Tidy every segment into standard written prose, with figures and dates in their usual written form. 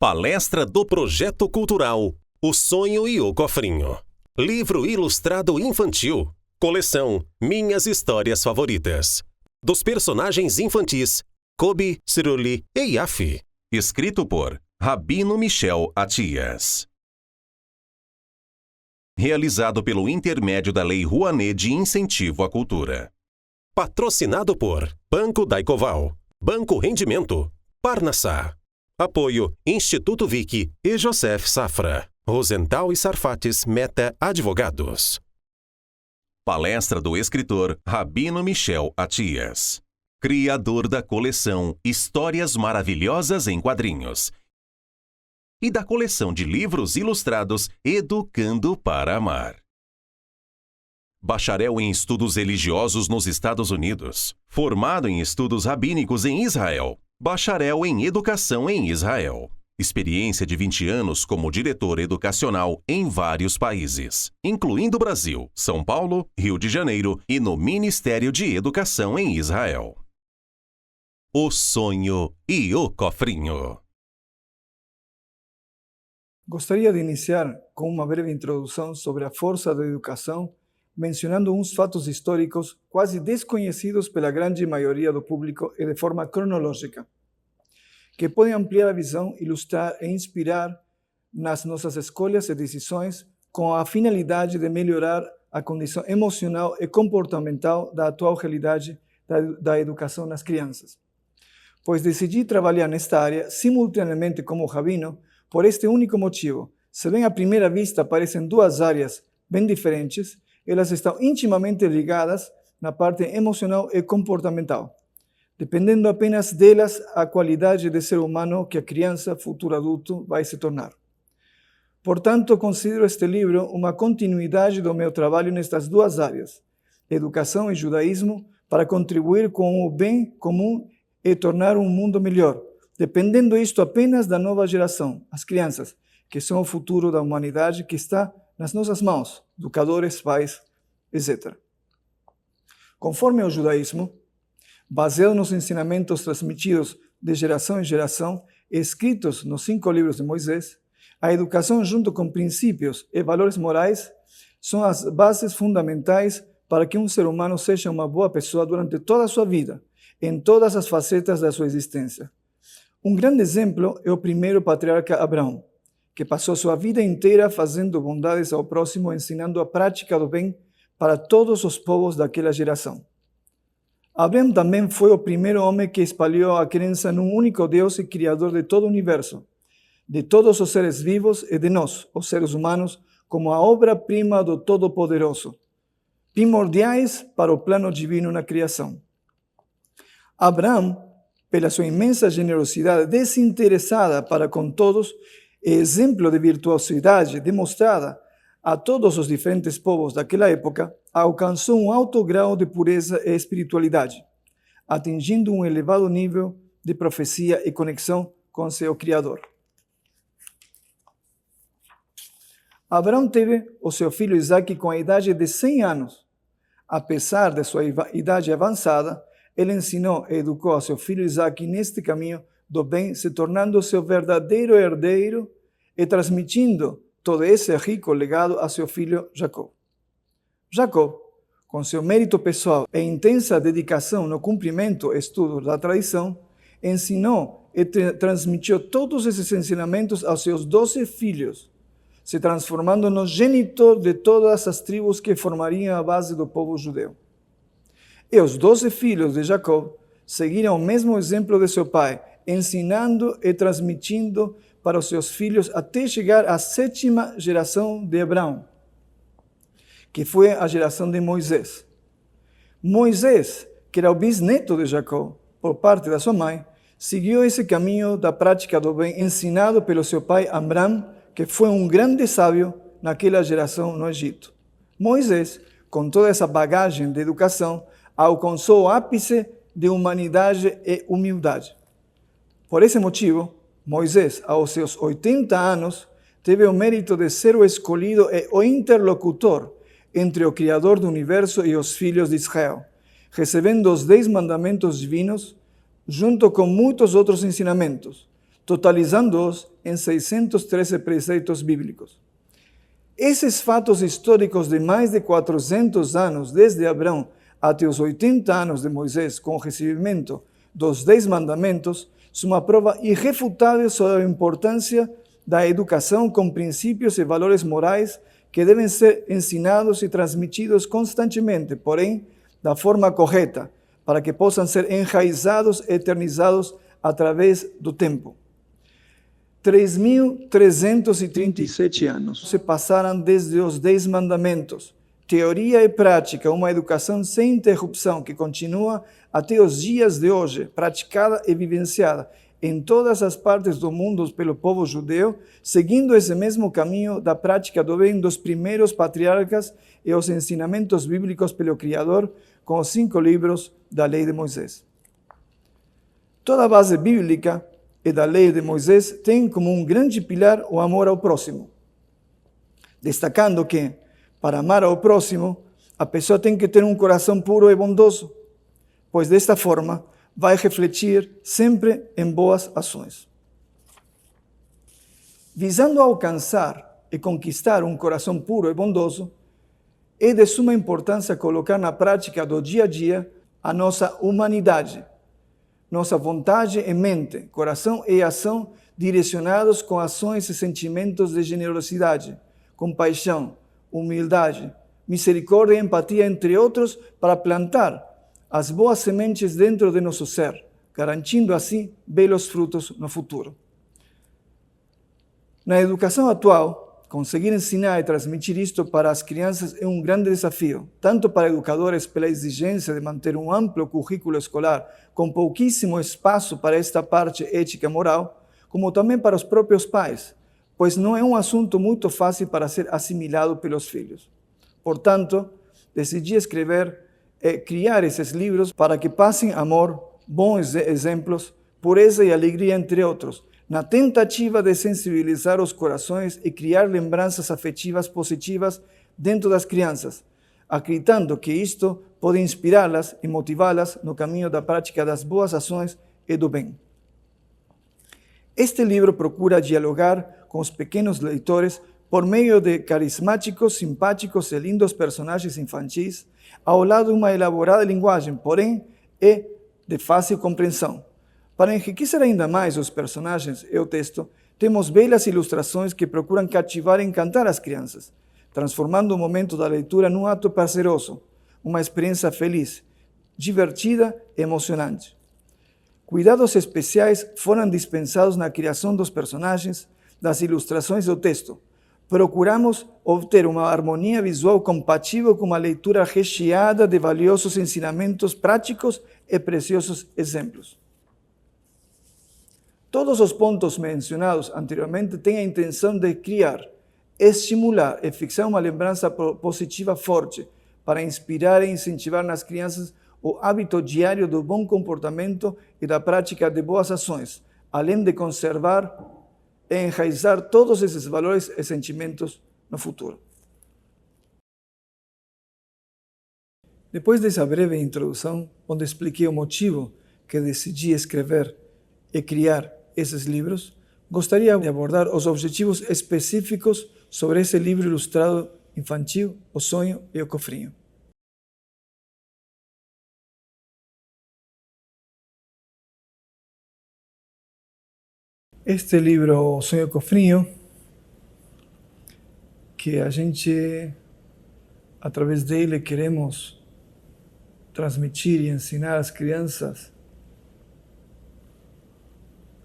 Palestra do Projeto Cultural O Sonho e o Cofrinho. Livro ilustrado infantil. Coleção Minhas Histórias Favoritas. Dos personagens infantis Kobe, Ciruli e Yafi. Escrito por Rabino Michel Atias. Realizado pelo intermédio da Lei Rouanet de Incentivo à Cultura. Patrocinado por Banco Daicoval, Banco Rendimento, Parnassá. Apoio Instituto Vicky e Joseph Safra. Rosenthal e Sarfates Meta Advogados. Palestra do escritor Rabino Michel Atias, criador da coleção Histórias Maravilhosas em Quadrinhos e da coleção de livros ilustrados Educando para Amar. Bacharel em Estudos Religiosos nos Estados Unidos. Formado em Estudos Rabínicos em Israel. Bacharel em Educação em Israel. Experiência de 20 anos como diretor educacional em vários países, incluindo Brasil, São Paulo, Rio de Janeiro e no Ministério de Educação em Israel. O Sonho e o Cofrinho. Gostaria de iniciar com uma breve introdução sobre a força da educação, mencionando uns fatos históricos quase desconhecidos pela grande maioria do público e de forma cronológica, que podem ampliar a visão, ilustrar e inspirar nas nossas escolhas e decisões com a finalidade de melhorar a condição emocional e comportamental da atual realidade da educação nas crianças. Pois decidi trabalhar nesta área simultaneamente como rabino por este único motivo. Se bem à primeira vista parecem duas áreas bem diferentes, elas estão intimamente ligadas na parte emocional e comportamental, dependendo apenas delas a qualidade de ser humano que a criança, futuro adulto, vai se tornar. Portanto, considero este livro uma continuidade do meu trabalho nestas duas áreas, educação e judaísmo, para contribuir com o bem comum e tornar um mundo melhor, dependendo isto apenas da nova geração, as crianças, que são o futuro da humanidade que está nas nossas mãos, educadores, pais, etc. Conforme o judaísmo, baseado nos ensinamentos transmitidos de geração em geração e escritos nos 5 livros de Moisés, a educação junto com princípios e valores morais são as bases fundamentais para que um ser humano seja uma boa pessoa durante toda a sua vida, em todas as facetas da sua existência. Um grande exemplo é o primeiro patriarca Abraão, que passou sua vida inteira fazendo bondades ao próximo, ensinando a prática do bem para todos os povos daquela geração. Abraão também foi o primeiro homem que espalhou a crença num único Deus e Criador de todo o universo, de todos os seres vivos e de nós, os seres humanos, como a obra-prima do Todo-Poderoso, primordiais para o plano divino na criação. Abraão, pela sua imensa generosidade desinteressada para com todos, e exemplo de virtuosidade demonstrada a todos os diferentes povos daquela época, alcançou um alto grau de pureza e espiritualidade, atingindo um elevado nível de profecia e conexão com seu Criador. Abraão teve o seu filho Isaque com a idade de 100 anos. Apesar de sua idade avançada, ele ensinou e educou a seu filho Isaque neste caminho do bem, se tornando seu verdadeiro herdeiro e transmitindo todo esse rico legado a seu filho Jacó. Jacó, com seu mérito pessoal e intensa dedicação no cumprimento e estudo da tradição, ensinou e transmitiu todos esses ensinamentos aos seus 12 filhos, se transformando no genitor de todas as tribos que formariam a base do povo judeu. E os 12 filhos de Jacó seguiram o mesmo exemplo de seu pai, ensinando e transmitindo para os seus filhos até chegar à 7ª geração de Abraão, que foi a geração de Moisés. Moisés, que era o bisneto de Jacó, por parte da sua mãe, seguiu esse caminho da prática do bem ensinado pelo seu pai Abrão, que foi um grande sábio naquela geração no Egito. Moisés, com toda essa bagagem de educação, alcançou o ápice de humanidade e humildade. Por esse motivo, Moisés, aos seus 80 anos, teve o mérito de ser o escolhido e o interlocutor entre o Criador do Universo e os filhos de Israel, recebendo os 10 mandamentos divinos, junto com muitos outros ensinamentos, totalizando-os em 613 preceitos bíblicos. Esses fatos históricos de mais de 400 anos, desde Abraão até os 80 anos de Moisés, com o recebimento dos 10 mandamentos, são uma prova irrefutável sobre a importância da educação com princípios e valores morais que devem ser ensinados e transmitidos constantemente, porém, da forma correta, para que possam ser enraizados e eternizados através do tempo. 3.337 anos se passaram desde os 10 mandamentos. Teoria e prática, uma educação sem interrupção que continua até os dias de hoje, praticada e vivenciada em todas as partes do mundo pelo povo judeu, seguindo esse mesmo caminho da prática do bem dos primeiros patriarcas e os ensinamentos bíblicos pelo Criador, com os 5 livros da Lei de Moisés. Toda a base bíblica e da Lei de Moisés tem como um grande pilar o amor ao próximo, destacando que, para amar ao próximo, a pessoa tem que ter um coração puro e bondoso, pois desta forma vai refletir sempre em boas ações. Visando alcançar e conquistar um coração puro e bondoso, é de suma importância colocar na prática do dia a dia a nossa humanidade, nossa vontade e mente, coração e ação direcionados com ações e sentimentos de generosidade, compaixão, humildade, misericórdia e empatia, entre outros, para plantar as boas sementes dentro de nosso ser, garantindo assim belos frutos no futuro. Na educação atual, conseguir ensinar e transmitir isto para as crianças é um grande desafio, tanto para educadores pela exigência de manter um amplo currículo escolar com pouquíssimo espaço para esta parte ética e moral, como também para os próprios pais, pois não é um assunto muito fácil para ser assimilado pelos filhos. Portanto, decidi escrever e criar esses livros para que passem amor, bons exemplos, pureza e alegria, entre outros, na tentativa de sensibilizar os corações e criar lembranças afetivas positivas dentro das crianças, acreditando que isto pode inspirá-las e motivá-las no caminho da prática das boas ações e do bem. Este livro procura dialogar com os pequenos leitores por meio de carismáticos, simpáticos e lindos personagens infantis, ao lado de uma elaborada linguagem, porém é de fácil compreensão. Para enriquecer ainda mais os personagens e o texto, temos belas ilustrações que procuram cativar e encantar as crianças, transformando o momento da leitura num ato prazeroso, uma experiência feliz, divertida e emocionante. Cuidados especiais foram dispensados na criação dos personagens, das ilustrações do texto. Procuramos obter uma harmonia visual compatível com uma leitura recheada de valiosos ensinamentos práticos e preciosos exemplos. Todos os pontos mencionados anteriormente têm a intenção de criar, estimular e fixar uma lembrança positiva forte para inspirar e incentivar nas crianças o hábito diário do bom comportamento e da prática de boas ações, além de conservar e enraizar todos esses valores e sentimentos no futuro. Depois dessa breve introdução, onde expliquei o motivo que decidi escrever e criar esses livros, gostaria de abordar os objetivos específicos sobre esse livro ilustrado infantil, O Sonho e o Cofrinho. Este livro, O Sonho e o Cofrinho, que a gente, através dele, queremos transmitir e ensinar às crianças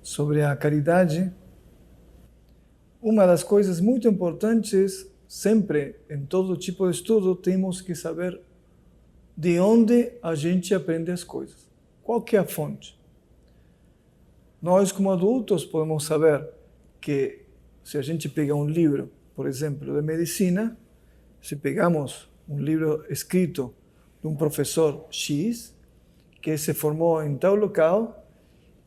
sobre a caridade. Uma das coisas muito importantes, sempre em todo tipo de estudo, temos que saber de onde a gente aprende as coisas. Qual que é a fonte? Nós, como adultos, podemos saber que se a gente pegar um livro, por exemplo, de medicina, se pegamos um livro escrito de um professor X, que se formou em tal local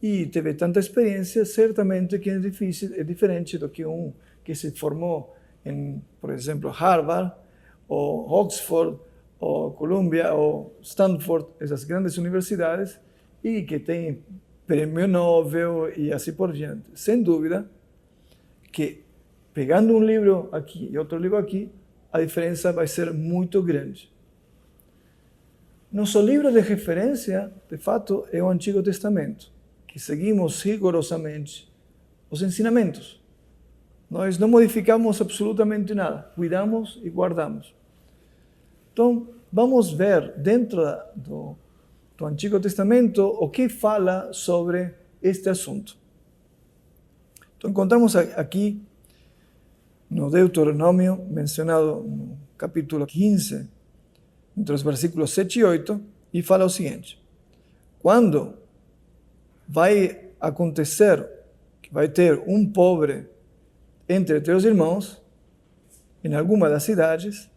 e teve tanta experiência, certamente que é diferente do que um que se formou em, por exemplo, Harvard, ou Oxford, ou Columbia, ou Stanford, essas grandes universidades, e que tem prêmio Nobel e assim por diante. Sem dúvida que, pegando um livro aqui e outro livro aqui, a diferença vai ser muito grande. Nosso livro de referência, de fato, é o Antigo Testamento, que seguimos rigorosamente os ensinamentos. Nós não modificamos absolutamente nada, cuidamos e guardamos. Então, vamos ver dentro do Antigo Testamento o que fala sobre este assunto. Então, encontramos aqui no Deuteronômio, mencionado no capítulo 15, entre os versículos 7 e 8, e fala o seguinte: quando vai acontecer que vai ter um pobre entre teus irmãos, em alguma das cidades,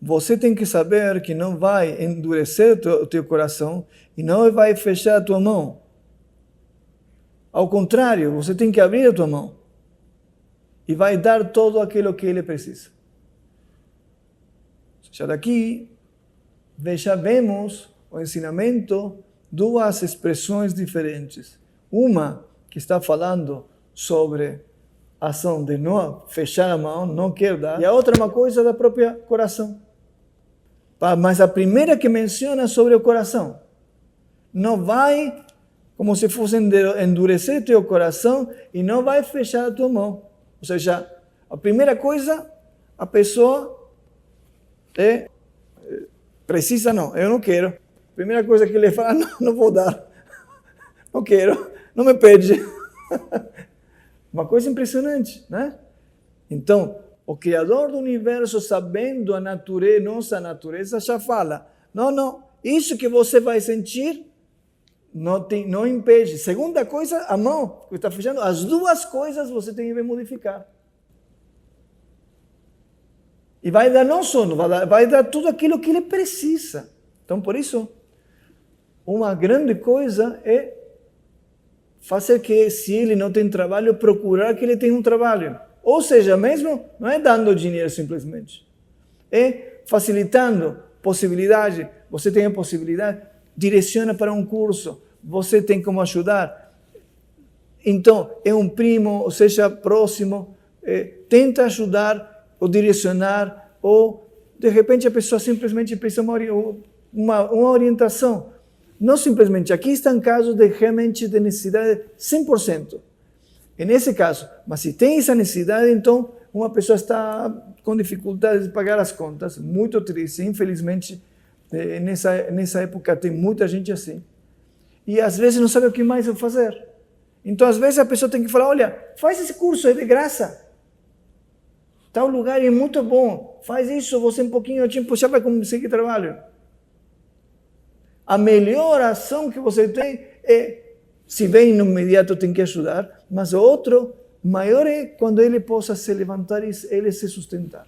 você tem que saber que não vai endurecer o teu coração e não vai fechar a tua mão. Ao contrário, você tem que abrir a tua mão e vai dar todo aquilo que ele precisa. Já daqui, já vemos o ensinamento, duas expressões diferentes. Uma que está falando sobre a ação de não fechar a mão, não quer dar, e a outra é uma coisa da própria coração. Mas a primeira que menciona sobre o coração, não vai, como se fosse endurecer teu coração e não vai fechar a tua mão. Ou seja, a primeira coisa, a pessoa precisa não, eu não quero. A primeira coisa que ele fala, não vou dar, não quero, não me pede. Uma coisa impressionante, né? Então, o Criador do Universo, sabendo a natureza, nossa natureza, já fala, não, isso que você vai sentir, não impede. Segunda coisa, a mão que está fechando, as duas coisas você tem que modificar. E vai dar não só, vai dar tudo aquilo que ele precisa. Então, por isso, uma grande coisa é fazer que, se ele não tem trabalho, procurar que ele tenha um trabalho. Ou seja, mesmo, não é dando dinheiro simplesmente. É facilitando possibilidade. Você tem a possibilidade, direciona para um curso. Você tem como ajudar. Então, é um primo, ou seja, próximo. Tenta ajudar ou direcionar. Ou, de repente, a pessoa simplesmente precisa uma orientação. Não simplesmente, aqui estão casos de realmente de necessidade 100%. É nesse caso, mas se tem essa necessidade, então uma pessoa está com dificuldade de pagar as contas, muito triste, infelizmente, nessa época tem muita gente assim. E às vezes não sabe o que mais fazer. Então às vezes a pessoa tem que falar, olha, faz esse curso, é de graça. Tal lugar é muito bom, faz isso, você um pouquinho de tempo já vai conseguir trabalho. A melhor ação que você tem é, se vem no imediato tem que ajudar, mas o outro maior é quando ele possa se levantar e ele se sustentar.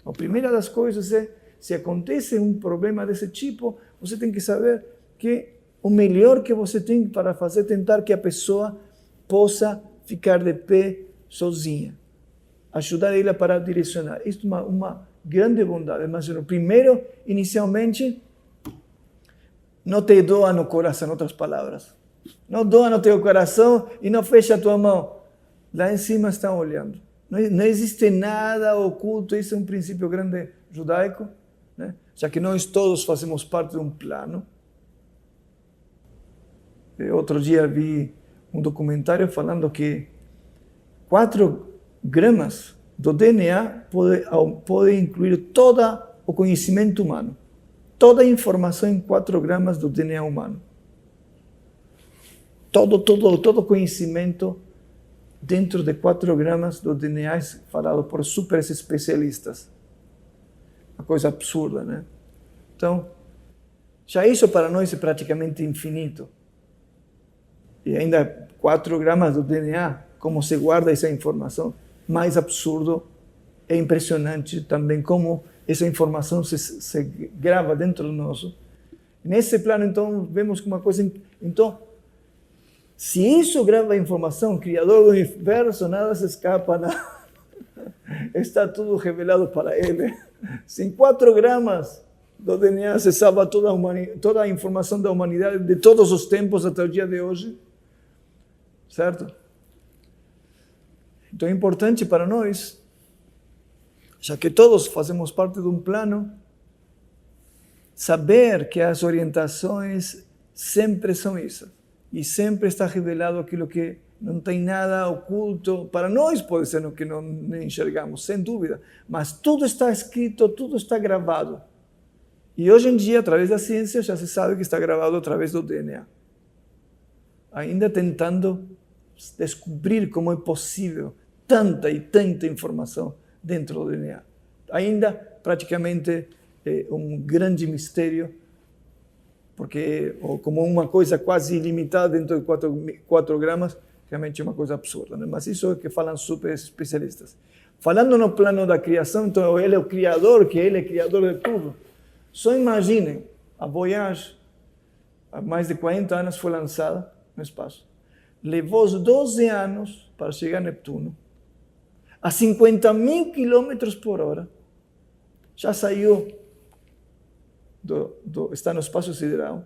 A primeira das coisas é, se acontece um problema desse tipo, você tem que saber que o melhor que você tem para fazer é tentar que a pessoa possa ficar de pé sozinha. Ajudar ela para direcionar. Isso é uma grande bondade. Mas primeiro, inicialmente, não te doa no coração, em outras palavras. Não doa no teu coração e não fecha a tua mão. Lá em cima estão olhando. Não existe nada oculto, isso é um princípio grande judaico, né? Já que nós todos fazemos parte de um plano. Outro dia vi um documentário falando que 4 gramas do DNA pode incluir todo o conhecimento humano. Toda a informação em 4 gramas do DNA humano. Todo conhecimento dentro de 4 gramas do DNA falado por super especialistas. Uma coisa absurda, né? Então, já isso para nós é praticamente infinito. E ainda 4 gramas do DNA, como se guarda essa informação, mais absurdo, é impressionante também como essa informação se grava dentro do nosso. Nesse plano, então, vemos que uma coisa... Então, se isso grava a informação, o Criador do Universo, nada se escapa, está tudo revelado para ele. Se em 4 gramas do DNA se salva toda a informação da humanidade de todos os tempos até o dia de hoje, certo? Então é importante para nós, já que todos fazemos parte de um plano, saber que as orientações sempre são isso. E sempre está revelado aquilo que não tem nada oculto. Para nós pode ser o que não enxergamos, sem dúvida. Mas tudo está escrito, tudo está gravado. E hoje em dia, através da ciência, já se sabe que está gravado através do DNA. Ainda tentando descobrir como é possível tanta e tanta informação dentro do DNA. Ainda praticamente um grande mistério, porque como uma coisa quase ilimitada dentro de 4 gramas, realmente é uma coisa absurda, né? Mas isso é o que falam super especialistas. Falando no plano da criação, então ele é o criador, que ele é criador de tudo. Só imaginem, a Voyage, há mais de 40 anos foi lançada no espaço. Levou 12 anos para chegar a Neptuno, a 50.000 km por hora. Já saiu, está no espaço sideral.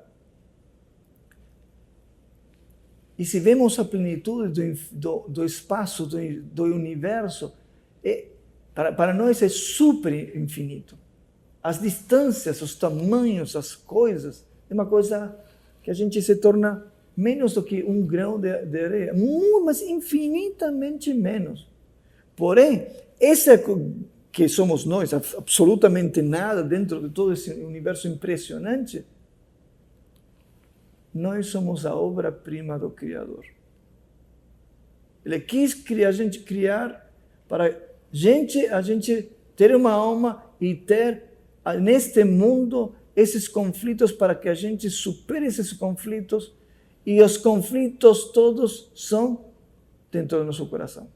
E se vemos a plenitude do espaço, do universo, para nós é super infinito. As distâncias, os tamanhos, as coisas, é uma coisa que a gente se torna menos do que um grão de areia, mas infinitamente menos. Porém, esse que somos nós, absolutamente nada dentro de todo esse universo impressionante, nós somos a obra-prima do Criador. Ele quis a gente criar para a gente ter uma alma e ter neste mundo esses conflitos para que a gente supere esses conflitos, e os conflitos todos são dentro do nosso coração.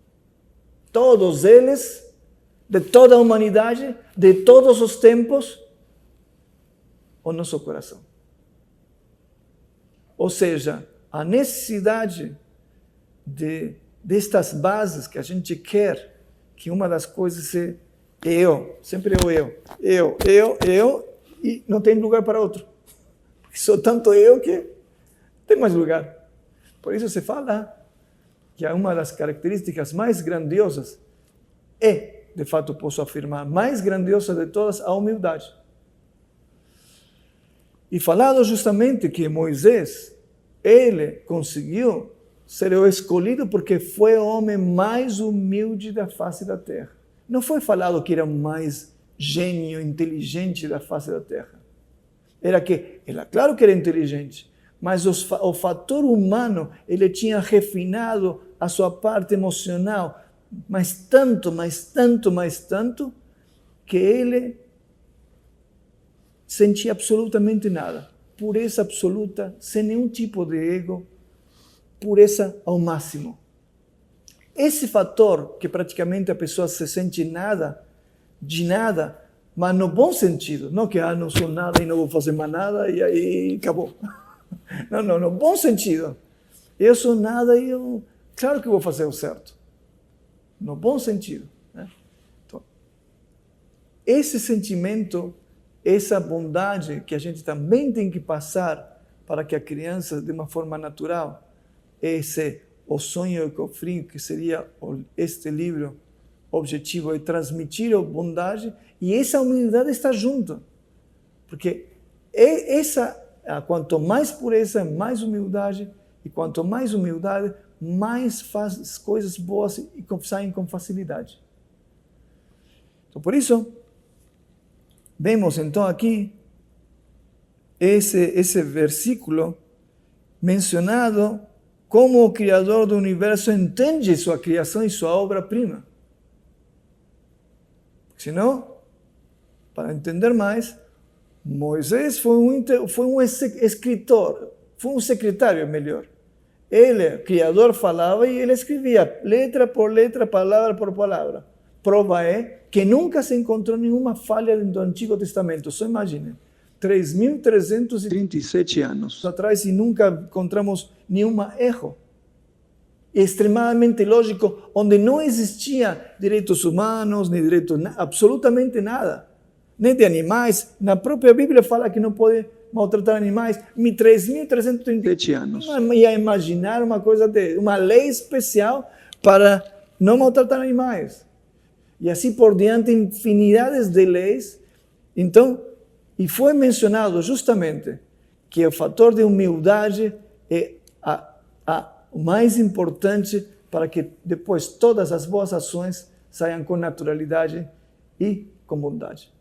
Todos eles, de toda a humanidade, de todos os tempos, o nosso coração. Ou seja, a necessidade destas bases que a gente quer, que uma das coisas é eu, sempre eu, e não tem lugar para outro. Sou tanto eu que não tem mais lugar. Por isso se fala que uma das características mais grandiosas de fato posso afirmar, mais grandiosa de todas, a humildade. E falado justamente que Moisés, ele conseguiu ser o escolhido porque foi o homem mais humilde da face da terra. Não foi falado que era o mais gênio, inteligente da face da terra. Era claro que era inteligente, mas o fator humano, ele tinha refinado a sua parte emocional, mas tanto, que ele sentia absolutamente nada. Pureza absoluta, sem nenhum tipo de ego, pureza ao máximo. Esse fator que praticamente a pessoa se sente nada, de nada, mas no bom sentido, não que não sou nada e não vou fazer mais nada e aí acabou. Não, no bom sentido. Eu sou nada e claro que vou fazer o certo. No bom sentido. Né? Então, esse sentimento, essa bondade que a gente também tem que passar para que a criança, de uma forma natural, o sonho ecofrio, que seria este livro, o objetivo é transmitir a bondade, e essa humildade está junto. Porque quanto mais pureza, mais humildade, e quanto mais humildade, mais faz coisas boas e saem com facilidade. Então, por isso, vemos então aqui esse versículo mencionado como o Criador do universo entende sua criação e sua obra-prima. Senão, para entender mais, Moisés foi um escritor, foi um secretário melhor. Ele, o Criador, falava e ele escrevia letra por letra, palavra por palavra. Prova é que nunca se encontrou nenhuma falha do Antigo Testamento. Só imaginem, 3.337 anos atrás e nunca encontramos nenhum erro. Extremamente lógico, onde não existia direitos humanos, nem absolutamente nada. nem de animais. Na própria Bíblia fala que não pode maltratar animais. 3.337 anos. Não ia imaginar uma lei especial para não maltratar animais. E assim por diante, infinidades de leis. Então, e foi mencionado justamente que o fator de humildade é o mais importante para que depois todas as boas ações saiam com naturalidade e com bondade.